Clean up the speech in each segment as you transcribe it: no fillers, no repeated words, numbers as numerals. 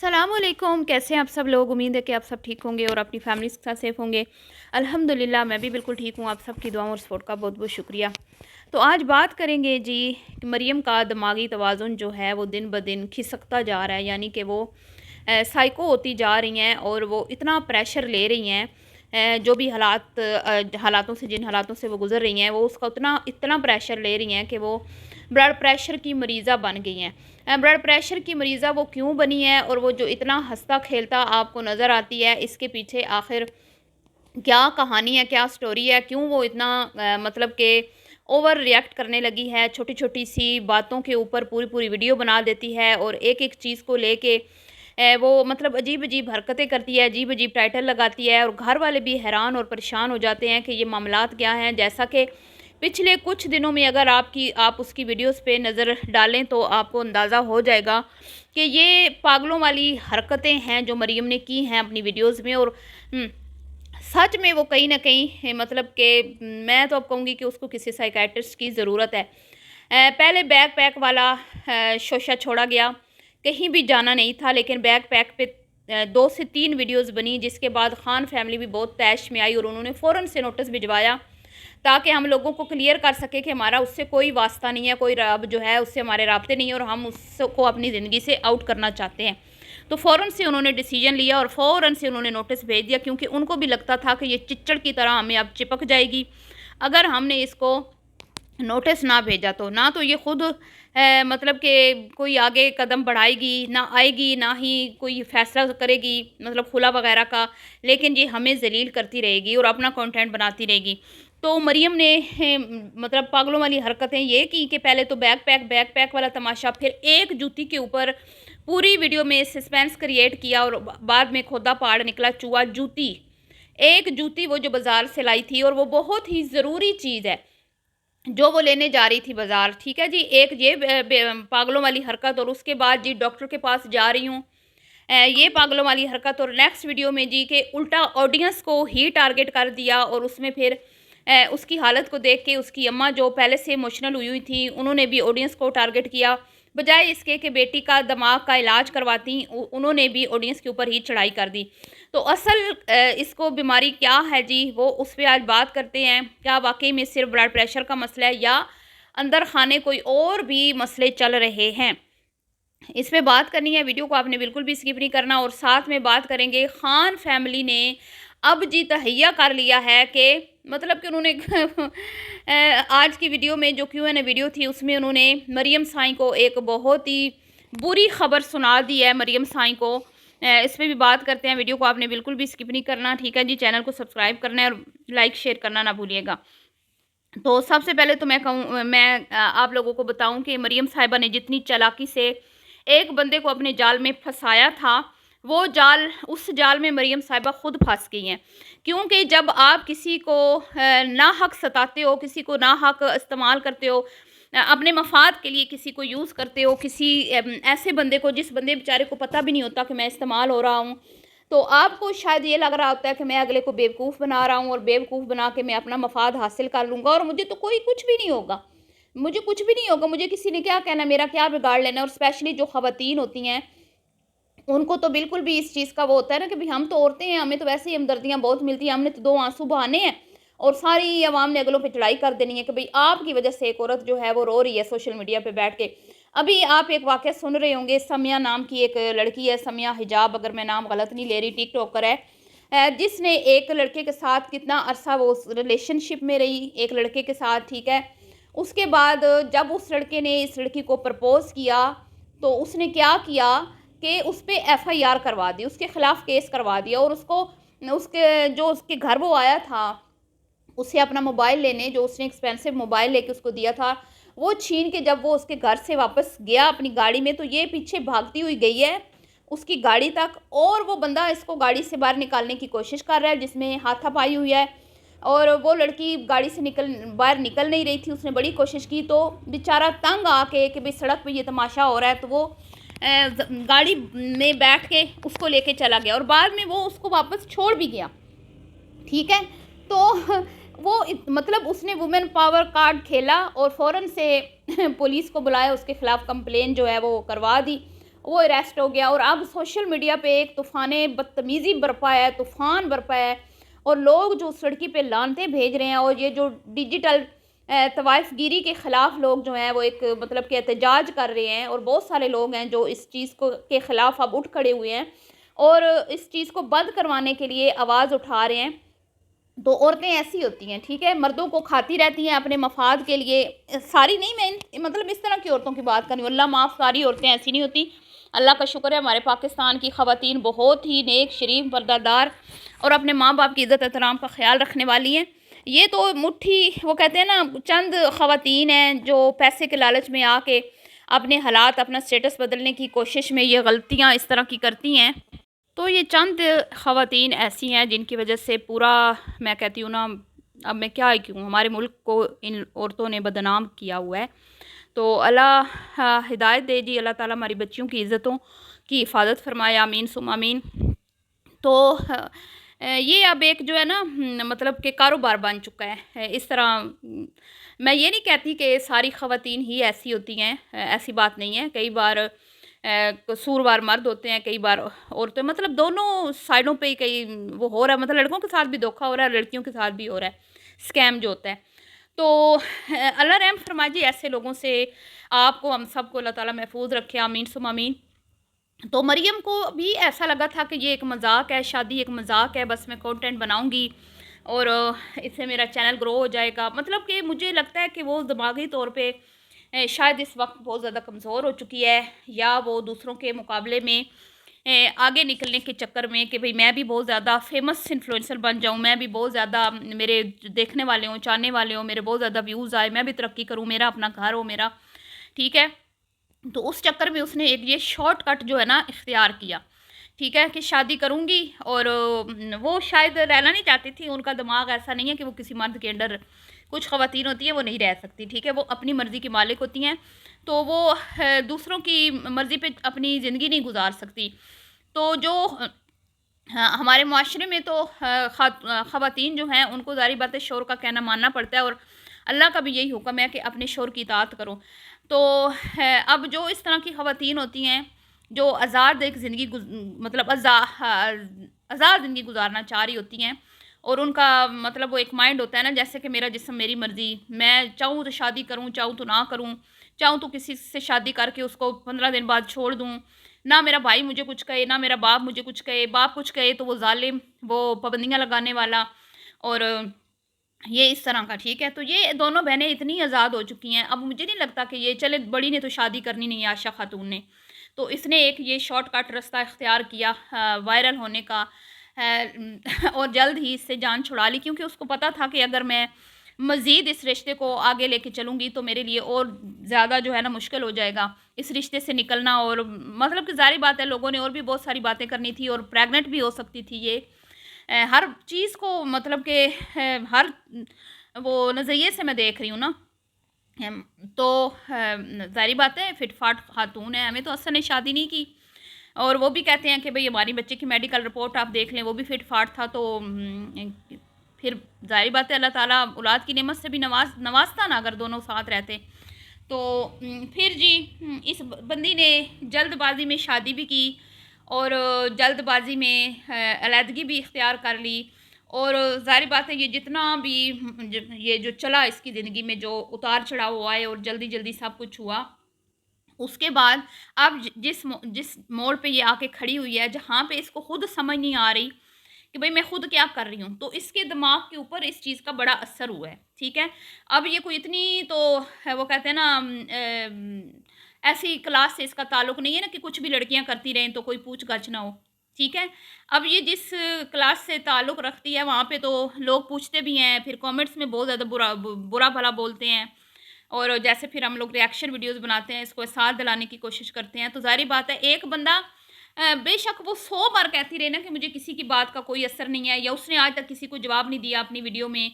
सलामुअलैकुम। कैसे हैं आप सब लोग। उम्मीद है कि आप सब ठीक होंगे और अपनी फैमिली के साथ सेफ होंगे। अल्हम्दुलिल्लाह मैं भी बिल्कुल ठीक हूँ। आप सबकी दुआओं और सपोर्ट का बहुत बहुत शुक्रिया। तो आज बात करेंगे जी कि मरियम का दिमागी तवाज़ुन जो है वो दिन ब दिन खिसकता जा रहा है, यानी कि वो साइको होती जा रही हैं और वो इतना प्रेशर ले रही हैं। जो भी हालातों से जिन हालातों से वो गुजर रही हैं वो उसका उतना इतना प्रेशर ले रही हैं कि वो ब्लड प्रेशर की मरीज़ा बन गई हैं। ब्लड प्रेशर की मरीज़ा वो क्यों बनी है और वो जो इतना हंसता खेलता आपको नज़र आती है, इसके पीछे आखिर क्या कहानी है, क्या स्टोरी है, क्यों वो इतना मतलब कि ओवर रिएक्ट करने लगी है। छोटी छोटी सी बातों के ऊपर पूरी पूरी वीडियो बना देती है और एक एक चीज़ को लेके वो मतलब अजीब अजीब हरकतें करती है, अजीब अजीब टाइटल लगाती है और घर वाले भी हैरान और परेशान हो जाते हैं कि ये मामलात क्या हैं। जैसा कि पिछले कुछ दिनों में अगर आप उसकी वीडियोस पे नज़र डालें तो आपको अंदाज़ा हो जाएगा कि ये पागलों वाली हरकतें हैं जो मरियम ने की हैं अपनी वीडियोस में। और सच में वो कहीं न कहीं मतलब कि मैं तो अब कहूँगी कि उसको किसी साइकियाट्रिस्ट की ज़रूरत है। पहले बैग पैक वाला शोशा छोड़ा गया, कहीं भी जाना नहीं था, लेकिन बैग पैक पे 2 से 3 वीडियोज़ बनी, जिसके बाद खान फैमिली भी बहुत तैश में आई और उन्होंने फ़ौरन से नोटिस भिजवाया ताकि हम लोगों को क्लियर कर सके कि हमारा उससे कोई वास्ता नहीं है, कोई रब जो है उससे हमारे राब्ते नहीं है और हम उसको अपनी ज़िंदगी से आउट करना चाहते हैं। तो फ़ौरन से उन्होंने डिसीजन लिया और फ़ौरन से उन्होंने नोटिस भेज दिया, क्योंकि उनको भी लगता था कि ये चिच्चड़ की तरह हमें अब चिपक जाएगी अगर हमने इसको नोटिस ना भेजा तो। ना तो ये खुद मतलब कि कोई आगे कदम बढ़ाएगी, ना आएगी, ना ही कोई फ़ैसला करेगी मतलब खुला वगैरह का, लेकिन ये हमें ज़लील करती रहेगी और अपना कंटेंट बनाती रहेगी। तो मरियम ने मतलब पागलों वाली हरकतें ये की कि पहले तो बैग पैक वाला तमाशा, फिर एक जूती के ऊपर पूरी वीडियो में सस्पेंस क्रिएट किया और बाद में खोदा पहाड़ निकला चूहा। जूती, एक जूती वो जो बाज़ार से लाई थी और वो बहुत ही ज़रूरी चीज़ है जो वो लेने जा रही थी बाज़ार, ठीक है जी। एक ये पागलों वाली हरकत और उसके बाद जी डॉक्टर के पास जा रही हूँ, ये पागलों वाली हरकत। और नेक्स्ट वीडियो में जी के उल्टा ऑडियंस को ही टारगेट कर दिया और उसमें फिर उसकी हालत को देख के उसकी अम्मा जो पहले से इमोशनल हुई हुई थी उन्होंने भी ऑडियंस को टारगेट किया, बजाय इसके कि बेटी का दिमाग का इलाज करवाती उन्होंने भी ऑडियंस के ऊपर ही चढ़ाई कर दी। तो असल इसको बीमारी क्या है जी, वो उस पर आज बात करते हैं। क्या वाकई में सिर्फ ब्लड प्रेशर का मसला है या अंदर खाने कोई और भी मसले चल रहे हैं, इस पे बात करनी है। वीडियो को आपने बिल्कुल भी स्किप नहीं करना। और साथ में बात करेंगे खान फैमिली ने अब जी तहैया कर लिया है कि मतलब कि उन्होंने आज की वीडियो में जो Q&A वीडियो थी उसमें उन्होंने मरियम साईं को एक बहुत ही बुरी खबर सुना दी है। मरियम साईं को इस पे भी बात करते हैं। वीडियो को आपने बिल्कुल भी स्किप नहीं करना, ठीक है जी। चैनल को सब्सक्राइब करना है और लाइक शेयर करना ना भूलिएगा। तो सबसे पहले तो मैं आप लोगों को बताऊं कि मरियम साहिबा ने जितनी चालाकी से एक बंदे को अपने जाल में फंसाया था, वो जाल उस जाल में मरियम साहिबा खुद फंस गई हैं। क्योंकि जब आप किसी को नाहक सताते हो, किसी को नाहक इस्तेमाल करते हो, अपने मफाद के लिए किसी को यूज़ करते हो, किसी ऐसे बंदे को जिस बंदे बेचारे को पता भी नहीं होता कि मैं इस्तेमाल हो रहा हूँ, तो आपको शायद ये लग रहा होता है कि मैं अगले को बेवकूफ़ बना रहा हूँ और बेवकूफ़ बना के मैं अपना मफाद हासिल कर लूँगा और मुझे तो कोई कुछ भी नहीं होगा, मुझे कुछ भी नहीं होगा, मुझे किसी ने क्या कहना, मेरा क्या बिगाड़ लेना। और स्पेशली जो ख़वातीन होती हैं उनको तो बिल्कुल भी इस चीज़ का वो होता है ना कि भाई हम तो औरतें हैं, हमें तो वैसे ही हमदर्दियाँ बहुत मिलती हैं, हमने तो 2 आंसू बहाने हैं और सारी अवाम ने अगलों पे चढ़ाई कर देनी है कि भाई आपकी वजह से एक औरत जो है वो रो रही है सोशल मीडिया पे बैठ के। अभी आप एक वाक़या सुन रहे होंगे, समिया नाम की एक लड़की है, समिया हिजाब, अगर मैं नाम गलत नहीं ले रही, टिकटॉकर है, जिसने एक लड़के के साथ कितना अरसा वो रिलेशनशिप में रही एक लड़के के साथ, ठीक है। उसके बाद जब उस लड़के ने इस लड़की को प्रपोज़ किया तो उसने क्या किया कि उस पे एफआईआर करवा दी, उसके ख़िलाफ़ केस करवा दिया और उसको उसके जो उसके घर वो आया था उससे अपना मोबाइल लेने, जो उसने एक्सपेंसिव मोबाइल लेके उसको दिया था, वो छीन के जब वो उसके घर से वापस गया अपनी गाड़ी में, तो ये पीछे भागती हुई गई है उसकी गाड़ी तक और वो बंदा इसको गाड़ी से बाहर निकालने की कोशिश कर रहा है जिसमें हाथापाई हुई है। और वो लड़की गाड़ी से बाहर निकल नहीं रही थी, उसने बड़ी कोशिश की तो बेचारा तंग आके कि भाई सड़क पे ये तमाशा हो रहा है, तो वो गाड़ी में बैठ के उसको लेके चला गया और बाद में वो उसको वापस छोड़ भी गया, ठीक है। तो वो मतलब उसने वुमेन पावर कार्ड खेला और फ़ौरन से पुलिस को बुलाया, उसके ख़िलाफ़ कंप्लेन जो है वो करवा दी वो अरेस्ट हो गया। और अब सोशल मीडिया पे एक तूफ़ान बदतमीज़ी बरपा है, तूफ़ान बरपा है, और लोग जो सड़की पे लानतें भेज रहे हैं, और ये जो डिजिटल तवाइफगिरी के ख़िलाफ़ लोग जो हैं वो एक मतलब कि एहतजाज कर रहे हैं, और बहुत सारे लोग हैं जो इस चीज़ को के ख़िलाफ़ अब उठ खड़े हुए हैं और इस चीज़ को बंद करवाने के लिए आवाज़ उठा रहे हैं। तो औरतें ऐसी होती हैं, ठीक है, मर्दों को खाती रहती हैं अपने मफाद के लिए। सारी नहीं, मैं मतलब इस तरह की औरतों की बात कर रही हूँ, अल्लाह माफ़, सारी औरतें ऐसी नहीं होती। अल्लाह का शुक्र है हमारे पाकिस्तान की ख़वातीन बहुत ही नेक, शरीफ, पर्दादार और अपने माँ बाप की इज़्ज़त एहतराम का ख्याल रखने वाली हैं। ये तो मुट्ठी, वो कहते हैं ना, चंद ख़वातीन हैं जो पैसे के लालच में आके अपने हालात, अपना स्टेटस बदलने की कोशिश में ये गलतियाँ इस तरह की करती हैं। तो ये चंद ख़वातीन ऐसी हैं जिनकी वजह से पूरा, मैं कहती हूँ ना, अब मैं क्या ही कहूँ, हमारे मुल्क को इन औरतों ने बदनाम किया हुआ है। तो अल्लाह हिदायत दे जी, अल्लाह ताला हमारी बच्चियों की इज़्ज़तों की हिफाजत फरमाए, आमीन सुम आमीन। तो ये अब एक जो है ना, मतलब कि कारोबार बन चुका है। इस तरह मैं ये नहीं कहती कि सारी ख़वातीन ही ऐसी होती हैं, ऐसी बात नहीं है। कई बार कसूरवार मर्द होते हैं, कई बार औरतें, मतलब दोनों साइडों पे ही कई वो हो रहा है, मतलब लड़कों के साथ भी धोखा हो रहा है, लड़कियों के साथ भी हो रहा है, स्कैम जो होता है। तो अल्लाह रहम फरमाए जी ऐसे लोगों से, आपको हम सबको अल्लाह ताला महफूज रखे, आमीन सुम आमीन। तो मरियम को भी ऐसा लगा था कि ये एक मजाक है, शादी एक मजाक है, बस मैं कंटेंट बनाऊंगी और इससे मेरा चैनल ग्रो हो जाएगा। मतलब कि मुझे लगता है कि वो दिमागी तौर पे शायद इस वक्त बहुत ज़्यादा कमज़ोर हो चुकी है, या वो दूसरों के मुकाबले में आगे निकलने के चक्कर में कि भाई मैं भी बहुत ज़्यादा फेमस इन्फ्लुएंसर बन जाऊँ, मैं भी बहुत ज़्यादा, मेरे जो देखने वाले हों, चाहने वाले हों, मेरे बहुत ज़्यादा व्यूज़ आए, मैं भी तरक्की करूँ, मेरा अपना घर हो मेरा, ठीक है। तो उस चक्कर में उसने एक ये शॉर्टकट जो है ना इख्तियार किया, ठीक है, कि शादी करूँगी। और वो शायद रहना नहीं चाहती थी, उनका दिमाग ऐसा नहीं है कि वो किसी मर्द के अंडर, कुछ ख़वातीन होती हैं वो नहीं रह सकती, ठीक है, वो अपनी मर्ज़ी की मालिक होती हैं, तो वो दूसरों की मर्ज़ी पे अपनी ज़िंदगी नहीं गुजार सकती। तो जो हाँ, हमारे माशरे में तो ख़वातीन जो हैं उनको ज़ाहिर बात है शौहर का कहना मानना पड़ता है, और अल्लाह का भी यही हुक्म है कि अपने शौहर की इताअत करो। तो अब जो इस तरह की ख़वातीन होती हैं जो आज़ाद एक ज़िंदगी मतलब आज़ाद ज़िंदगी गुजारना चाह रही होती हैं, और उनका मतलब वो एक माइंड होता है ना, जैसे कि मेरा जिस्म मेरी मर्ज़ी, मैं चाहूँ तो शादी करूँ, चाहूँ तो ना करूँ, चाहूँ तो किसी से शादी करके उसको 15 दिन बाद छोड़ दूँ, ना मेरा भाई मुझे कुछ कहे, ना मेरा बाप मुझे कुछ कहे, बाप कुछ कहे तो वो ज़ालिम, वो पाबंदियाँ लगाने वाला, और ये इस तरह का, ठीक है। तो ये दोनों बहनें इतनी आज़ाद हो चुकी हैं, अब मुझे नहीं लगता कि ये चले, बड़ी ने तो शादी करनी नहीं है, आशा खातून ने, तो इसने एक ये शॉर्टकट रास्ता इख्तियार किया वायरल होने का, और जल्द ही इससे जान छुड़ा ली, क्योंकि उसको पता था कि अगर मैं मज़ीद इस रिश्ते को आगे लेके चलूँगी तो मेरे लिए और ज़्यादा जो है ना मुश्किल हो जाएगा इस रिश्ते से निकलना। और मतलब कि ज़ाहिर बात है लोगों ने और भी बहुत सारी बातें करनी थी, और प्रेग्नेंट भी हो सकती थी ये, हर चीज़ को मतलब कि हर वो नज़रिए से मैं देख रही हूँ ना। तो ज़ाहिर बात है फिटफाट खातून है, हमें तो असल ने शादी नहीं की, और वो भी कहते हैं कि भाई हमारी बच्चे की मेडिकल रिपोर्ट आप देख लें, वो भी फिटफाट था। तो फिर ज़ाहिर बात है अल्लाह ताला औलाद की नेमत से भी नवाजता ना, अगर दोनों साथ रहते। तो फिर जी इस बंदी ने जल्दबाजी में शादी भी की, और जल्दबाजी में अलहदगी भी इख्तियार कर ली, और ज़ाहिर बात है ये जितना भी ये जो चला इसकी ज़िंदगी में, जो उतार चढ़ाव आए और जल्दी जल्दी सब कुछ हुआ, उसके बाद अब जिस मोड़ पे ये आके खड़ी हुई है, जहाँ पे इसको खुद समझ नहीं आ रही कि भाई मैं खुद क्या कर रही हूँ, तो इसके दिमाग के ऊपर इस चीज़ का बड़ा असर हुआ है, ठीक है। अब ये कोई इतनी तो वो कहते हैं ना ऐसी क्लास से इसका ताल्लुक नहीं है ना कि कुछ भी लड़कियां करती रहें तो कोई पूछ गछ ना हो, ठीक है। अब ये जिस क्लास से ताल्लुक रखती है वहाँ पे तो लोग पूछते भी हैं, फिर कमेंट्स में बहुत ज़्यादा बुरा भला बोलते हैं, और जैसे फिर हम लोग रिएक्शन वीडियोस बनाते हैं, इसको साथ दिलाने की कोशिश करते हैं। तो ज़ाहिर बात है एक बंदा बेशक वो 100 बार कहती रहे ना कि मुझे किसी की बात का कोई असर नहीं है, या उसने आज तक किसी को जवाब नहीं दिया अपनी वीडियो में,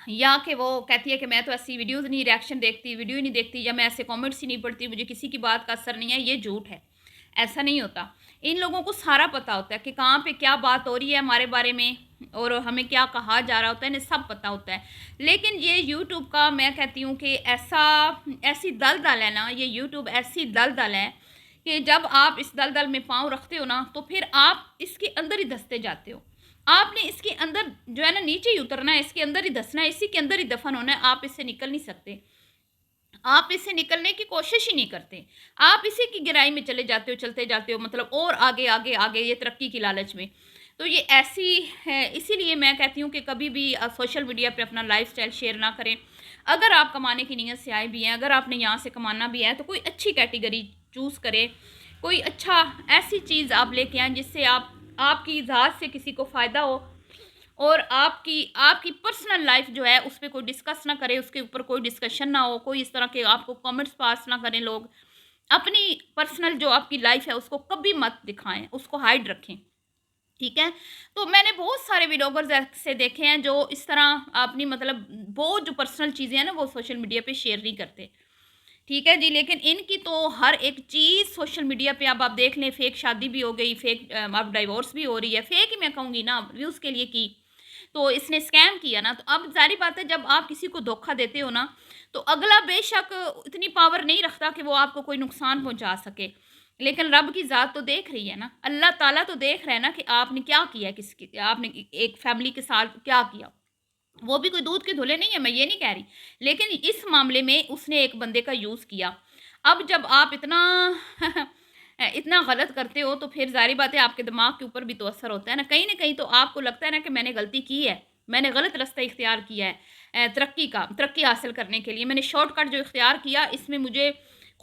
या कि वो कहती है कि मैं तो ऐसी वीडियोज़ नहीं रिएक्शन देखती, वीडियो ही नहीं देखती, या मैं ऐसे कमेंट्स ही नहीं पढ़ती, मुझे किसी की बात का असर नहीं है, ये झूठ है। ऐसा नहीं होता। इन लोगों को सारा पता होता है कि कहाँ पे क्या बात हो रही है हमारे बारे में, और हमें क्या कहा जा रहा होता है, इन्हें सब पता होता है। लेकिन ये यूट्यूब का मैं कहती हूँ कि ऐसी दलदल है ना, ये यूट्यूब ऐसी दलदल है कि जब आप इस दलदल में पाँव रखते हो ना, तो फिर आप इसके अंदर ही धंसते जाते हो। आपने इसके अंदर जो है ना नीचे ही उतरना है, इसके अंदर ही धंसना है, इसी के अंदर ही दफन होना है। आप इससे निकल नहीं सकते। आप इससे निकलने की कोशिश ही नहीं करते। आप इसी की गहराई में चले जाते हो, चलते जाते हो, मतलब और आगे, आगे, आगे, ये तरक्की की लालच में। तो ये ऐसी है, इसीलिए मैं कहती हूँ कि कभी भी सोशल मीडिया पे अपना लाइफ़स्टाइल शेयर ना करें। अगर आप कमाने की नीयत से आए भी हैं, अगर आपने यहाँ से कमाना भी है, तो कोई अच्छी कैटेगरी चूज़ करें। कोई अच्छा ऐसी चीज़ आप लेके आएँ जिससे आपकी ज़ात से किसी को फ़ायदा हो, और आपकी आपकी पर्सनल लाइफ जो है उस पे कोई डिस्कस ना करे, उसके ऊपर कोई डिस्कशन ना हो, कोई इस तरह के आपको कमेंट्स पास ना करें लोग। अपनी पर्सनल जो आपकी लाइफ है उसको कभी मत दिखाएँ, उसको हाइड रखें, ठीक है? तो मैंने बहुत सारे व्लॉगर्स ऐसे देखे हैं जो इस तरह अपनी मतलब बहुत जो पर्सनल चीज़ें हैं ना वो सोशल मीडिया पे शेयर नहीं करते, ठीक है जी? लेकिन इनकी तो हर एक चीज़ सोशल मीडिया पे अब आप देख लें, फेक शादी भी हो गई, फेक अब डाइवोर्स भी हो रही है, फेक ही मैं कहूँगी ना, व्यूज़ के लिए की। तो इसने स्कैम किया ना, तो अब ज़ाहिर बात है जब आप किसी को धोखा देते हो ना, तो अगला बेशक इतनी पावर नहीं रखता कि वो आपको कोई नुकसान पहुँचा सके। लेकिन रब की ज़ात तो देख रही है ना, अल्लाह ताला तो देख रहा है ना कि आपने क्या किया, किसकी आपने एक फैमिली के साथ क्या किया। वो भी कोई दूध के धुले नहीं है, मैं ये नहीं कह रही। लेकिन इस मामले में उसने एक बंदे का यूज़ किया। अब जब आप इतना इतना गलत करते हो, तो फिर ज़ाहिर बात है आपके दिमाग के ऊपर भी तो असर होता है ना। कहीं न कहीं तो आपको लगता है ना कि मैंने गलती की है, मैंने गलत रास्ता इख्तियार किया है तरक्की हासिल करने के लिए। मैंने शॉर्टकट जो इख्तियार किया, इसमें मुझे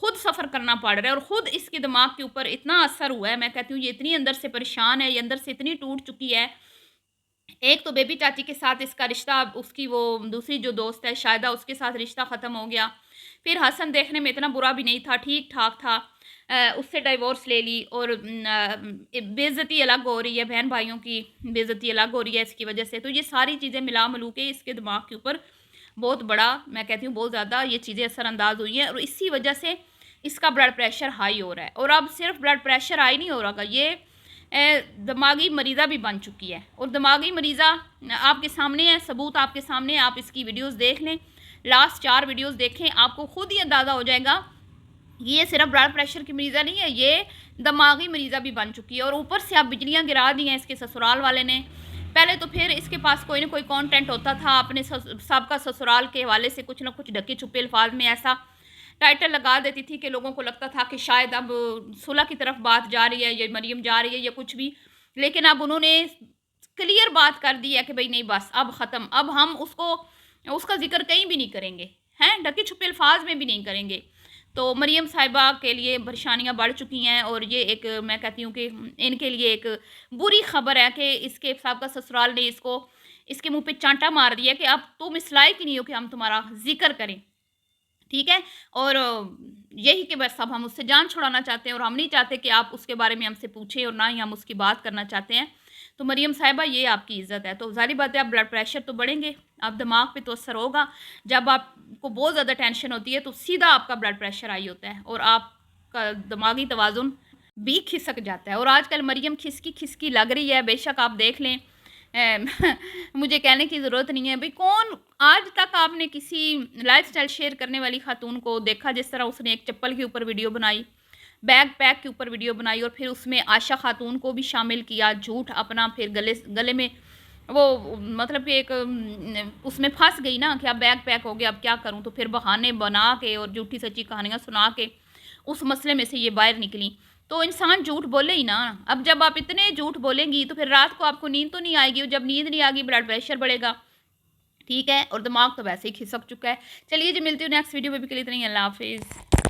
खुद सफ़र करना पड़ रहा है और खुद इसके दिमाग के ऊपर इतना असर हुआ है, मैं कहती हूँ ये इतनी अंदर से परेशान है, ये अंदर से इतनी टूट चुकी है। एक तो बेबी चाची के साथ इसका रिश्ता, उसकी वो दूसरी जो दोस्त है शायदा, उसके साथ रिश्ता ख़त्म हो गया। फिर हसन देखने में इतना बुरा भी नहीं था, ठीक-ठाक था। उससे डाइवोर्स ले ली और बेइज़्ज़ती अलग हो रही है, बहन-भाइयों की बेइज़्ज़ती अलग हो रही है इसकी वज़ह से। तो ये सारी चीज़ें मिला-मिलू के इसके दिमाग के ऊपर बहुत बड़ा, मैं कहती हूँ बहुत ज़्यादा ये चीज़ें असरअंदाज़ हुई हैं, और इसी वज़ह से इसका ब्लड प्रेशर हाई हो रहा है। और अब सिर्फ़ ब्लड प्रेशर हाई नहीं हो रहा, ये दिमागी मरीज़ा भी बन चुकी है। और दिमागी मरीज़ा आपके सामने है, सबूत आपके सामने है, आप इसकी वीडियोज़ देख लें, लास्ट 4 वीडियोज़ देखें, आपको खुद ही अंदाज़ा हो जाएगा, ये सिर्फ ब्लड प्रेशर की मरीज़ा नहीं है, ये दिमागी मरीज़ा भी बन चुकी है। और ऊपर से आप बिजलियाँ गिरा दी हैं इसके ससुराल वाले ने। पहले तो फिर इसके पास कोई ना कोई कंटेंट होता था, अपने साबका ससुराल के हवाले से कुछ ना कुछ ढके छुपे अल्फाज में ऐसा टाइटल लगा देती थी कि लोगों को लगता था कि शायद अब सुलह की तरफ बात जा रही है, या मरियम जा रही है, या कुछ भी। लेकिन अब उन्होंने क्लियर बात कर दी है कि भई नहीं, बस अब ख़त्म, अब हम उसका ज़िक्र कहीं भी नहीं करेंगे, हैं? ढके छुपे अल्फाज में भी नहीं करेंगे। तो मरियम साहिबा के लिए परेशानियाँ बढ़ चुकी हैं, और ये एक, मैं कहती हूँ कि इनके लिए एक बुरी खबर है कि इसके साहब का ससुराल ने इसके मुँह पे चाँटा मार दिया कि अब तुम इस लायक ही नहीं हो कि हम तुम्हारा ज़िक्र करें। ठीक है? और यही कि बस अब हम उससे जान छुड़ाना चाहते हैं, और हम नहीं चाहते कि आप उसके बारे में हमसे पूछें, और ना ही हम उसकी बात करना चाहते हैं। तो मरियम साहिबा, ये आपकी इज़्ज़त है। तो ज़ाहिर बात है अब ब्लड प्रेशर तो बढ़ेंगे, अब दिमाग पे तो असर होगा। जब आपको बहुत ज़्यादा टेंशन होती है तो सीधा आपका ब्लड प्रेशर हाई होता है, और आपका दिमागी तवाज़ुन भी खिसक जाता है। और आजकल मरियम खिसकी-खिसकी लग रही है, बेशक आप देख लें। मुझे कहने की ज़रूरत नहीं है, भई कौन आज तक आपने किसी लाइफ़स्टाइल शेयर करने वाली खातून को देखा जिस तरह उसने एक चप्पल के ऊपर वीडियो बनाई, बैग पैक के ऊपर वीडियो बनाई, और फिर उसमें आशा खातून को भी शामिल किया, झूठ अपना, फिर गले में वो मतलब कि एक उसमें फँस गई ना कि अब बैग पैक हो गया, अब क्या करूँ? तो फिर बहाने बना के और झूठी-सच्ची कहानियाँ सुना के उस मसले में से ये बाहर निकली। तो इंसान झूठ बोले ही ना। अब जब आप इतने झूठ बोलेंगी तो फिर रात को आपको नींद तो नहीं आएगी, और जब नींद नहीं आएगी ब्लड प्रेशर बढ़ेगा, ठीक है? और दिमाग तो वैसे ही खिसक चुका है। चलिए जी, मिलती हूँ नेक्स्ट वीडियो में, अभी के लिए इतना ही। अल्लाह हाफ़िज़।